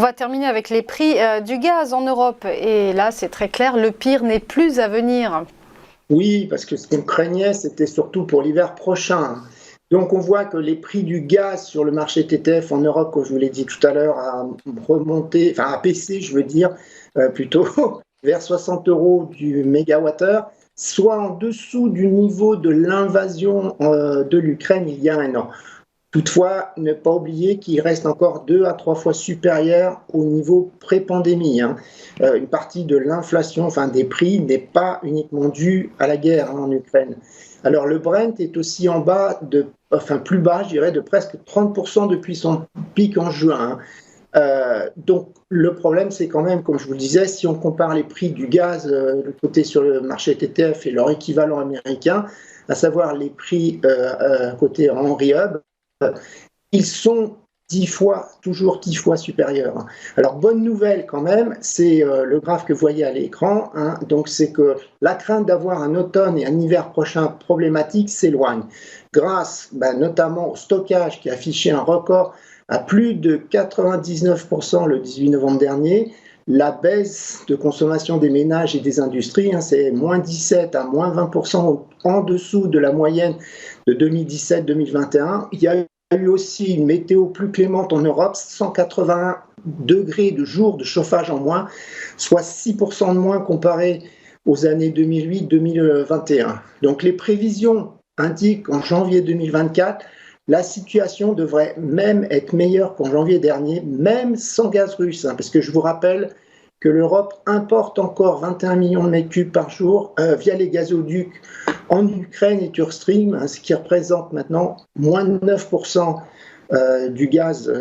va terminer avec les prix du gaz en Europe. Et là, c'est très clair, le pire n'est plus à venir. Oui, parce que ce qu'on craignait, c'était surtout pour l'hiver prochain. Donc on voit que les prix du gaz sur le marché TTF en Europe, comme je vous l'ai dit tout à l'heure, a remonté, enfin a baissé, je veux dire, plutôt vers 60 euros du mégawattheure, soit en dessous du niveau de l'invasion de l'Ukraine il y a un an. Toutefois, ne pas oublier qu'il reste encore 2 à 3 fois supérieur au niveau pré-pandémie, hein. Une partie de l'inflation, enfin des prix, n'est pas uniquement due à la guerre, hein, en Ukraine. Alors le Brent est aussi en bas enfin plus bas, je dirais, de presque 30% depuis son pic en juin, hein. Donc le problème, c'est quand même, comme je vous le disais, si on compare les prix du gaz le côté sur le marché TTF et leur équivalent américain, à savoir les prix côté Henry Hub, ils sont 10 fois, toujours 10 fois supérieurs. Alors, bonne nouvelle quand même, c'est le graphe que vous voyez à l'écran, hein, donc c'est que la crainte d'avoir un automne et un hiver prochain problématique s'éloigne, grâce notamment au stockage qui a affiché un record à plus de 99% le 18 novembre dernier. La baisse de consommation des ménages et des industries, hein, c'est moins 17 à moins 20% en dessous de la moyenne de 2017-2021. Il y a eu aussi une météo plus clémente en Europe, 181 degrés de jours de chauffage en moins, soit 6% de moins comparé aux années 2008-2021. Donc les prévisions indiquent qu'en janvier 2024, la situation devrait même être meilleure qu'en janvier dernier, même sans gaz russe, hein, parce que je vous rappelle que l'Europe importe encore 21 millions de mètres cubes par jour via les gazoducs en Ukraine et Turkstream, hein, ce qui représente maintenant moins de 9% du gaz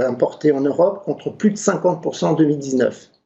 importé en Europe contre plus de 50% en 2019.